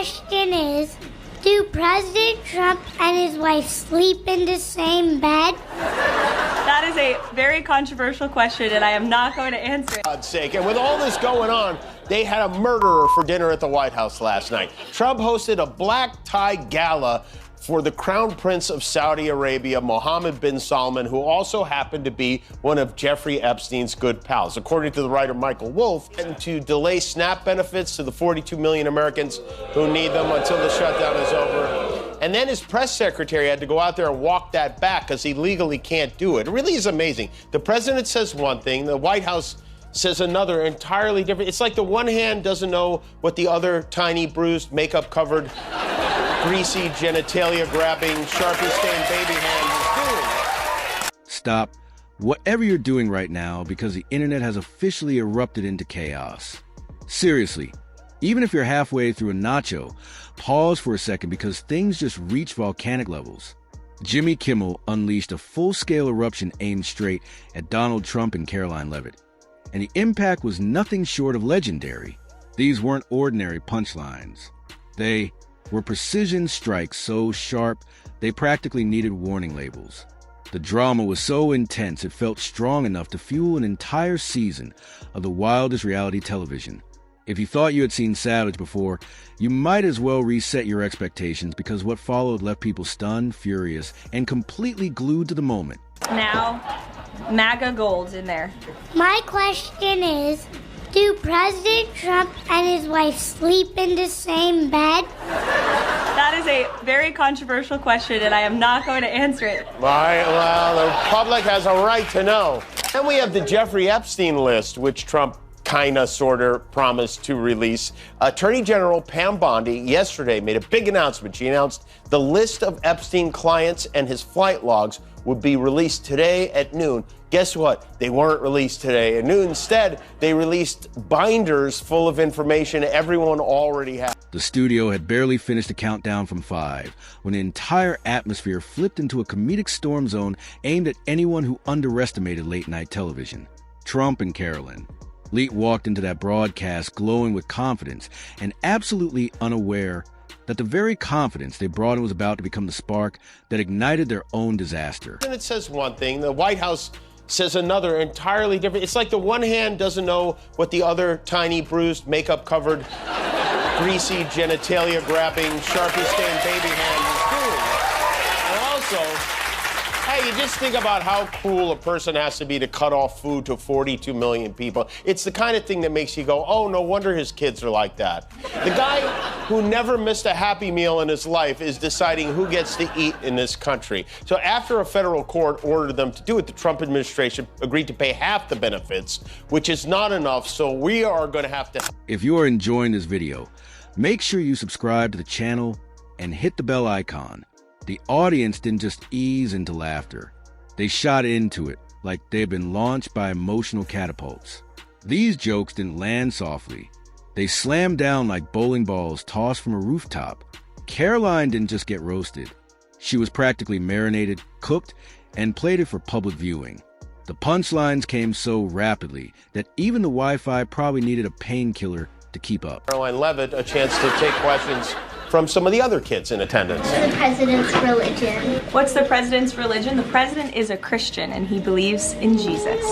question is, do President Trump and his wife sleep in the same bed? That is a very controversial question, and I am not going to answer it. For God's sake. And with all this going on, they had a murderer for dinner at the White House last night. Trump hosted a black tie gala for the Crown Prince of Saudi Arabia, Mohammed bin Salman, who also happened to be one of Jeffrey Epstein's good pals. According to the writer Michael Wolff, and to delay SNAP benefits to the 42 million Americans who need them until the shutdown is over. And then his press secretary had to go out there and walk that back because he legally can't do it. It really is amazing. The president says one thing, the White House says another entirely different. It's like the one hand doesn't know what the other tiny, bruised, makeup-covered, greasy, genitalia-grabbing, Sharpie-stained baby hand is doing. Stop whatever you're doing right now because the internet has officially erupted into chaos. Seriously, even if you're halfway through a nacho, pause for a second because things just reach volcanic levels. Jimmy Kimmel unleashed a full-scale eruption aimed straight at Donald Trump and Karoline Leavitt. And the impact was nothing short of legendary. These weren't ordinary punchlines. They were precision strikes so sharp they practically needed warning labels. The drama was so intense it felt strong enough to fuel an entire season of the wildest reality television. If you thought you had seen Savage before, you might as well reset your expectations because what followed left people stunned, furious, and completely glued to the moment. Now, MAGA gold in there. My question is, do President Trump and his wife sleep in the same bed? That is a very controversial question, and I am not going to answer it. Well, the public has a right to know. Then we have the Jeffrey Epstein list, which Trump kinda, sorta promised to release. Attorney General Pam Bondi yesterday made a big announcement. She announced the list of Epstein clients and his flight logs would be released today at noon. Guess what? They weren't released today at noon. Instead, they released binders full of information everyone already had. The studio had barely finished the countdown from 5 when the entire atmosphere flipped into a comedic storm zone aimed at anyone who underestimated late-night television. Trump and Karoline Leavitt walked into that broadcast glowing with confidence and absolutely unaware that the very confidence they brought in was about to become the spark that ignited their own disaster. And it says one thing, the White House says another entirely different. It's like the one hand doesn't know what the other tiny, bruised, makeup-covered, greasy, genitalia-grabbing, Sharpie-stained baby hand is doing. And also, hey, you just think about how cruel a person has to be to cut off food to 42 million people. It's the kind of thing that makes you go, oh, no wonder his kids are like that. The guy who never missed a Happy Meal in his life is deciding who gets to eat in this country. So after a federal court ordered them to do it, the Trump administration agreed to pay half the benefits, which is not enough, so we are going to have to... If you are enjoying this video, make sure you subscribe to the channel and hit the bell icon. The audience didn't just ease into laughter. They shot into it like they'd been launched by emotional catapults. These jokes didn't land softly. They slammed down like bowling balls tossed from a rooftop. Karoline didn't just get roasted. She was practically marinated, cooked, and plated for public viewing. The punchlines came so rapidly that even the Wi-Fi probably needed a painkiller to keep up. Karoline Leavitt a chance to take questions from some of the other kids in attendance. The president's religion. What's the president's religion? The president is a Christian, and he believes in Jesus.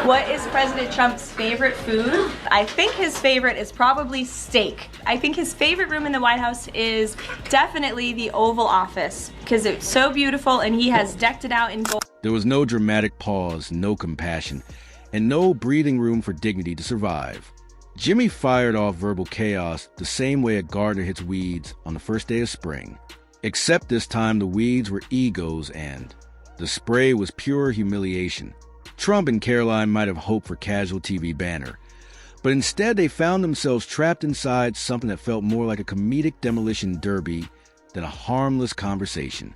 What is President Trump's favorite food? I think his favorite is probably steak. I think his favorite room in the White House is definitely the Oval Office, because it's so beautiful, and he has decked it out in gold. There was no dramatic pause, no compassion, and no breathing room for dignity to survive. Jimmy fired off verbal chaos the same way a gardener hits weeds on the first day of spring. Except this time the weeds were egos and the spray was pure humiliation. Trump and Karoline might have hoped for casual TV banner, but instead they found themselves trapped inside something that felt more like a comedic demolition derby than a harmless conversation.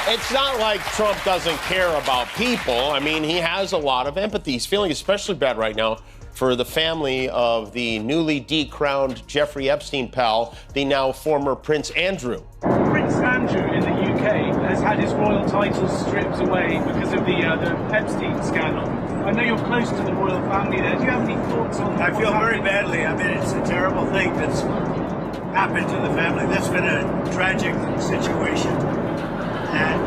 It's not like Trump doesn't care about people. I mean, he has a lot of empathy. He's feeling especially bad right now for the family of the newly decrowned Jeffrey Epstein pal, the now former Prince Andrew. Prince Andrew in the UK has had his royal titles stripped away because of the Epstein scandal. I know you're close to the royal family there. Do you have any thoughts on that? I feel very badly. I mean, it's a terrible thing that's happened to the family. That's been a tragic situation. And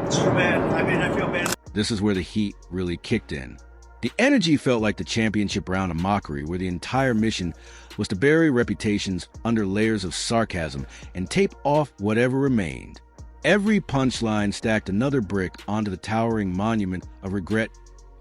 it's too bad. I mean, I feel bad. This is where the heat really kicked in. The energy felt like the championship round of mockery, where the entire mission was to bury reputations under layers of sarcasm and tape off whatever remained. Every punchline stacked another brick onto the towering monument of regret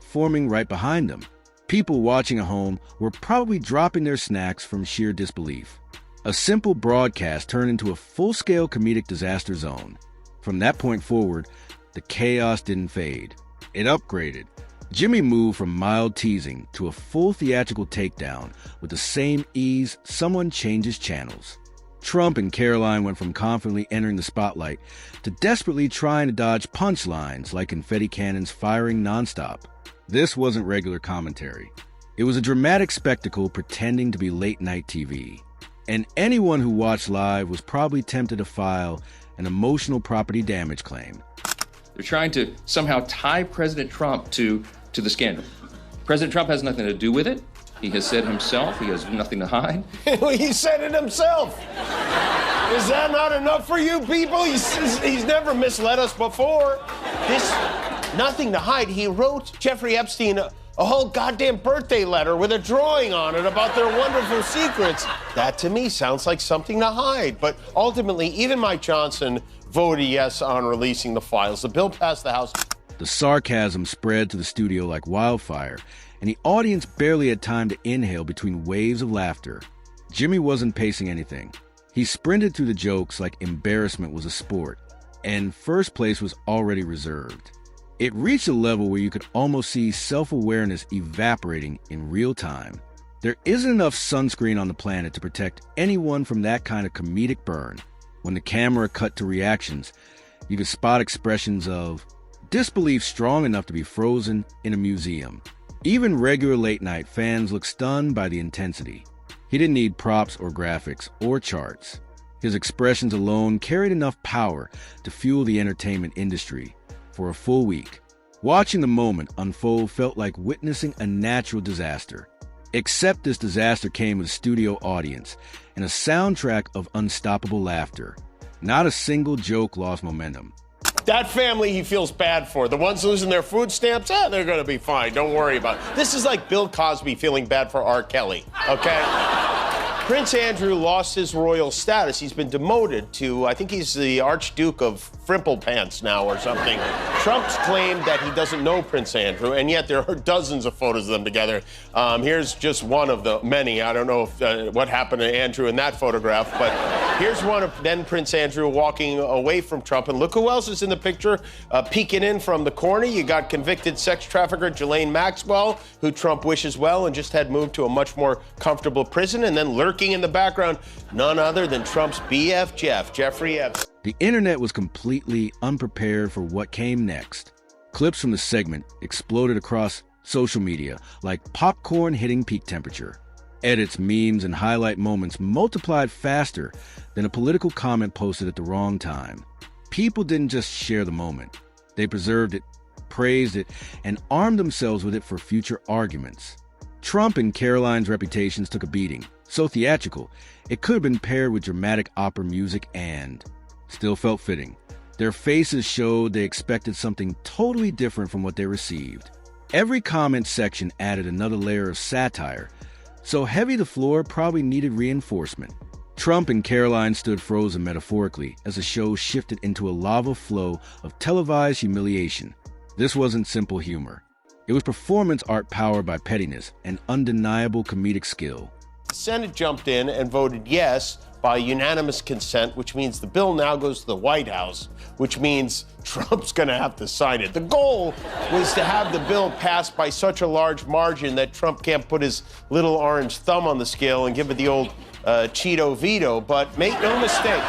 forming right behind them. People watching at home were probably dropping their snacks from sheer disbelief. A simple broadcast turned into a full-scale comedic disaster zone. From that point forward, the chaos didn't fade. It upgraded. Jimmy moved from mild teasing to a full theatrical takedown with the same ease someone changes channels. Trump and Karoline went from confidently entering the spotlight to desperately trying to dodge punchlines like confetti cannons firing nonstop. This wasn't regular commentary. It was a dramatic spectacle pretending to be late-night TV. And anyone who watched live was probably tempted to file an emotional property damage claim. They're trying to somehow tie President Trump to the scandal. President Trump has nothing to do with it. He has said himself he has nothing to hide. He said it himself. Is that not enough for you people? He's never misled us before. This, nothing to hide. He wrote Jeffrey Epstein a whole goddamn birthday letter with a drawing on it about their wonderful secrets. That to me sounds like something to hide. But ultimately, even Mike Johnson voted yes on releasing the files. The bill passed the House. The sarcasm spread to the studio like wildfire, and the audience barely had time to inhale between waves of laughter. Jimmy wasn't pacing anything. He sprinted through the jokes like embarrassment was a sport, and first place was already reserved. It reached a level where you could almost see self-awareness evaporating in real time. There isn't enough sunscreen on the planet to protect anyone from that kind of comedic burn. When the camera cut to reactions, you could spot expressions of disbelief strong enough to be frozen in a museum. Even regular late-night fans looked stunned by the intensity. He didn't need props or graphics or charts. His expressions alone carried enough power to fuel the entertainment industry for a full week. Watching the moment unfold felt like witnessing a natural disaster. Except this disaster came with a studio audience and a soundtrack of unstoppable laughter. Not a single joke lost momentum. That family he feels bad for. The ones losing their food stamps, they're going to be fine. Don't worry about it. This is like Bill Cosby feeling bad for R. Kelly, okay? Prince Andrew lost his royal status. He's been demoted to, I think he's the Archduke of Frimplepants now or something. Trump's claimed that he doesn't know Prince Andrew, and yet there are dozens of photos of them together. Here's just one of the many. I don't know if, what happened to Andrew in that photograph, but here's one of then Prince Andrew walking away from Trump. And look who else is in the picture, peeking in from the corner. You got convicted sex trafficker Ghislaine Maxwell, who Trump wishes well and just had moved to a much more comfortable prison. And then lurking in the background, none other than Trump's BF Jeffrey Epstein. The internet was completely unprepared for what came next. Clips from the segment exploded across social media like popcorn hitting peak temperature. Edits, memes, and highlight moments multiplied faster than a political comment posted at the wrong time. People didn't just share the moment. They preserved it, praised it, and armed themselves with it for future arguments. Trump and Karoline's reputations took a beating. So theatrical, it could have been paired with dramatic opera music and still felt fitting. Their faces showed they expected something totally different from what they received. Every comment section added another layer of satire, so heavy the floor probably needed reinforcement. Trump and Karoline stood frozen metaphorically as the show shifted into a lava flow of televised humiliation. This wasn't simple humor. It was performance art powered by pettiness and undeniable comedic skill. The Senate jumped in and voted yes by unanimous consent, which means the bill now goes to the White House, which means Trump's going to have to sign it. The goal was to have the bill passed by such a large margin that Trump can't put his little orange thumb on the scale and give it the old Cheeto veto. But make no mistake,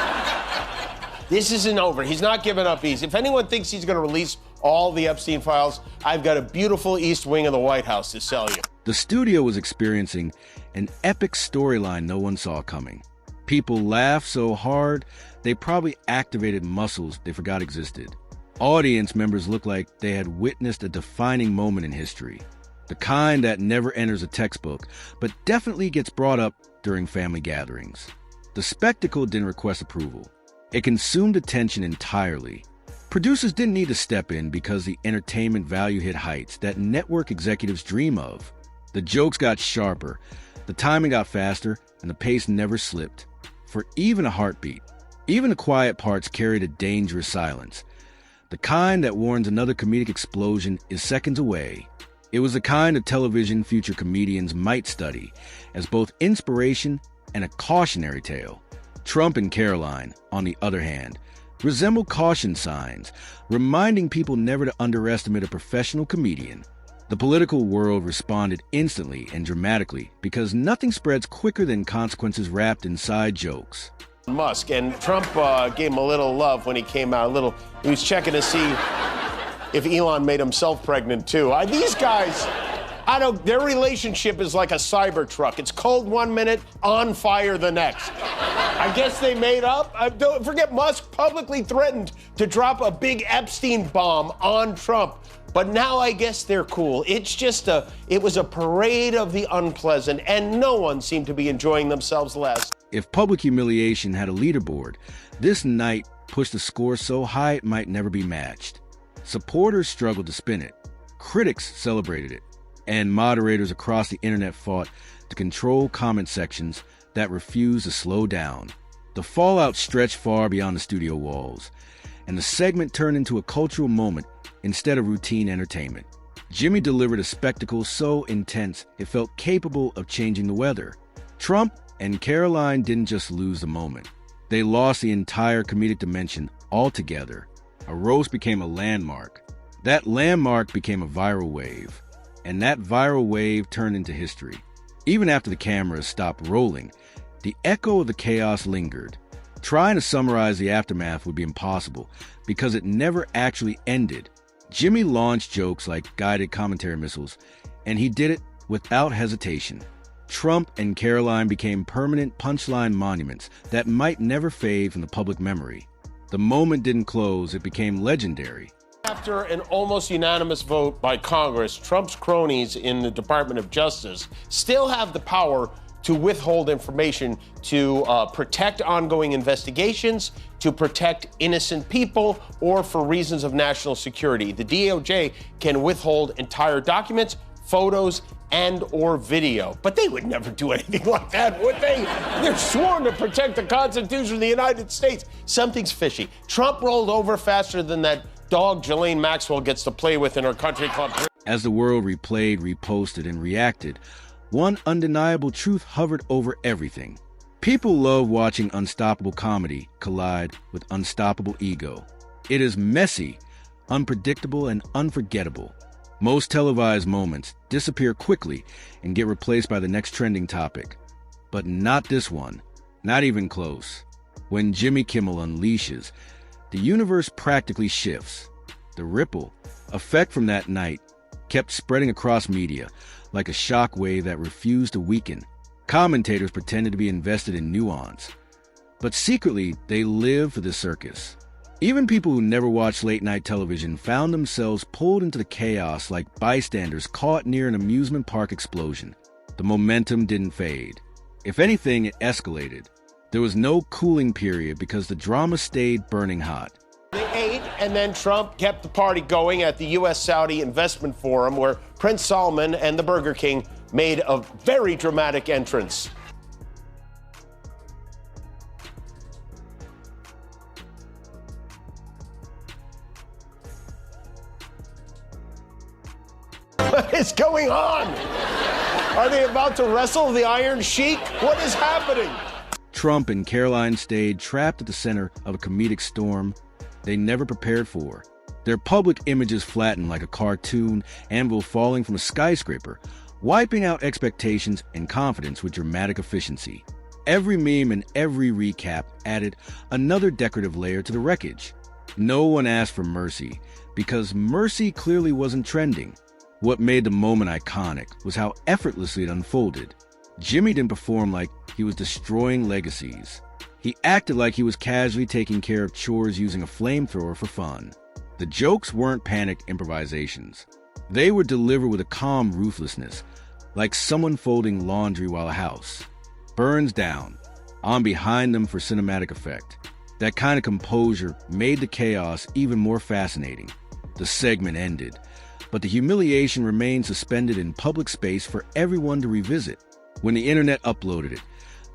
this isn't over. He's not giving up easy. If anyone thinks he's going to release all the Epstein files, I've got a beautiful East Wing of the White House to sell you. The studio was experiencing an epic storyline no one saw coming. People laughed so hard, they probably activated muscles they forgot existed. Audience members looked like they had witnessed a defining moment in history. The kind that never enters a textbook, but definitely gets brought up during family gatherings. The spectacle didn't request approval. It consumed attention entirely. Producers didn't need to step in because the entertainment value hit heights that network executives dream of. The jokes got sharper, the timing got faster, and the pace never slipped. For even a heartbeat, even the quiet parts carried a dangerous silence. The kind that warns another comedic explosion is seconds away. It was the kind of television future comedians might study as both inspiration and a cautionary tale. Trump and Karoline, on the other hand, resemble caution signs, reminding people never to underestimate a professional comedian. The political world responded instantly and dramatically because nothing spreads quicker than consequences wrapped inside jokes. Musk, and Trump gave him a little love when he came out. He was checking to see if Elon made himself pregnant too. These guys, their relationship is like a cyber truck. It's cold one minute, on fire the next. I guess they made up. Don't forget, Musk publicly threatened to drop a big Epstein bomb on Trump. But now I guess they're cool. It was a parade of the unpleasant, and no one seemed to be enjoying themselves less. If public humiliation had a leaderboard, this night pushed the score so high it might never be matched. Supporters struggled to spin it, critics celebrated it, and moderators across the internet fought to control comment sections that refused to slow down. The fallout stretched far beyond the studio walls, and the segment turned into a cultural moment instead of routine entertainment. Jimmy delivered a spectacle so intense it felt capable of changing the weather. Trump and Karoline didn't just lose the moment. They lost the entire comedic dimension altogether. A roast became a landmark. That landmark became a viral wave. And that viral wave turned into history. Even after the cameras stopped rolling, the echo of the chaos lingered. Trying to summarize the aftermath would be impossible because it never actually ended. Jimmy launched jokes like guided commentary missiles, and he did it without hesitation. Trump and Karoline became permanent punchline monuments that might never fade from the public memory. The moment didn't close, it became legendary. After an almost unanimous vote by Congress, Trump's cronies in the Department of Justice still have the power to withhold information to protect ongoing investigations, to protect innocent people, or for reasons of national security. The DOJ can withhold entire documents, photos, and or video. But they would never do anything like that, would they? They're sworn to protect the Constitution of the United States. Something's fishy. Trump rolled over faster than that dog Ghislaine Maxwell gets to play with in her country club. As the world replayed, reposted, and reacted, one undeniable truth hovered over everything. People love watching unstoppable comedy collide with unstoppable ego. It is messy, unpredictable, and unforgettable. Most televised moments disappear quickly and get replaced by the next trending topic. But not this one, not even close. When Jimmy Kimmel unleashes, the universe practically shifts. The ripple effect from that night kept spreading across media like a shock wave that refused to weaken. Commentators pretended to be invested in nuance, but secretly they lived for the circus. Even people who never watched late-night television found themselves pulled into the chaos like bystanders caught near an amusement park explosion. The momentum didn't fade. If anything, it escalated. There was no cooling period because the drama stayed burning hot. They ate, and then Trump kept the party going at the U.S.-Saudi Investment Forum, where Prince Salman and the Burger King made a very dramatic entrance. What is going on? Are they about to wrestle the Iron Sheik? What is happening? Trump and Karoline stayed trapped at the center of a comedic storm they never prepared for. Their public images flattened like a cartoon anvil falling from a skyscraper, wiping out expectations and confidence with dramatic efficiency. Every meme and every recap added another decorative layer to the wreckage. No one asked for mercy, because mercy clearly wasn't trending. What made the moment iconic was how effortlessly it unfolded. Jimmy didn't perform like he was destroying legacies. He acted like he was casually taking care of chores using a flamethrower for fun. The jokes weren't panicked improvisations. They were delivered with a calm ruthlessness, like someone folding laundry while a house burns down, on behind them for cinematic effect. That kind of composure made the chaos even more fascinating. The segment ended, but the humiliation remained suspended in public space for everyone to revisit. When the internet uploaded it,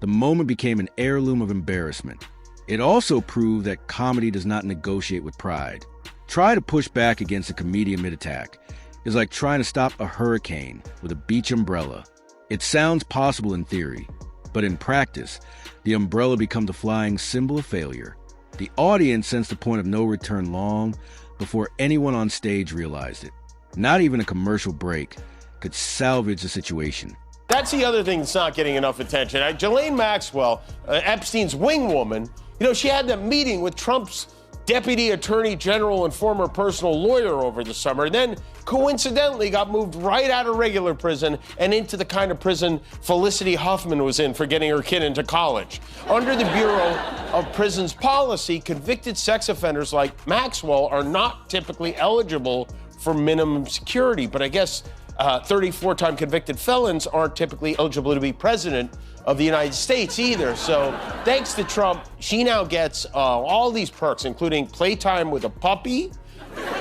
the moment became an heirloom of embarrassment. It also proved that comedy does not negotiate with pride. Try to push back against a comedian mid-attack is like trying to stop a hurricane with a beach umbrella. It sounds possible in theory, but in practice, the umbrella becomes a flying symbol of failure. The audience sensed the point of no return long before anyone on stage realized it. Not even a commercial break could salvage the situation. That's the other thing that's not getting enough attention. Ghislaine Maxwell, Epstein's wing woman, she had that meeting with Trump's deputy attorney general and former personal lawyer over the summer, and then coincidentally got moved right out of regular prison and into the kind of prison Felicity Huffman was in for getting her kid into college. Under the Bureau of Prisons policy, convicted sex offenders like Maxwell are not typically eligible for minimum security, but I guess 34-time convicted felons aren't typically eligible to be president of the United States either. So thanks to Trump, she now gets all these perks, including playtime with a puppy,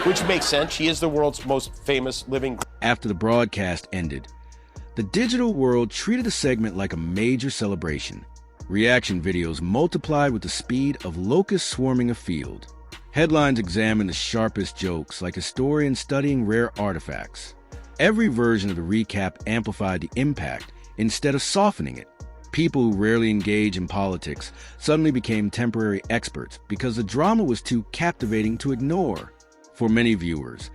which makes sense. She is the world's most famous living. After the broadcast ended, the digital world treated the segment like a major celebration. Reaction videos multiplied with the speed of locusts swarming a field. Headlines examined the sharpest jokes like historians studying rare artifacts. Every version of the recap amplified the impact instead of softening it. People who rarely engage in politics suddenly became temporary experts because the drama was too captivating to ignore. For many viewers,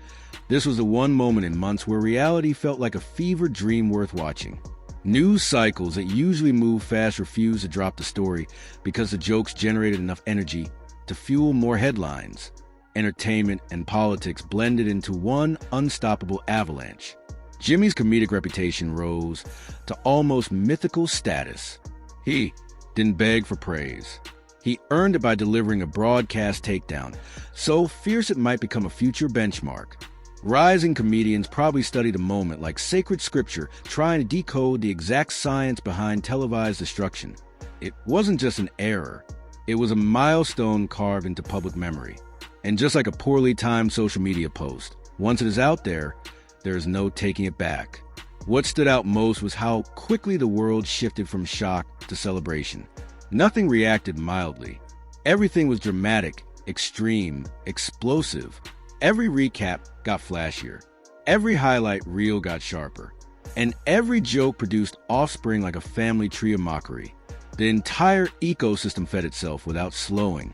this was the one moment in months where reality felt like a fever dream worth watching. News cycles that usually move fast refused to drop the story because the jokes generated enough energy to fuel more headlines. Entertainment and politics blended into one unstoppable avalanche. Jimmy's comedic reputation rose to almost mythical status. He didn't beg for praise. He earned it by delivering a broadcast takedown, so fierce it might become a future benchmark. Rising comedians probably studied the moment like sacred scripture, trying to decode the exact science behind televised destruction. It wasn't just an error. It was a milestone carved into public memory. And just like a poorly timed social media post, once it is out there is no taking it back. What stood out most was how quickly the world shifted from shock to celebration. Nothing reacted mildly. Everything was dramatic, extreme, explosive. Every recap got flashier. Every highlight reel got sharper. And every joke produced offspring like a family tree of mockery. The entire ecosystem fed itself without slowing.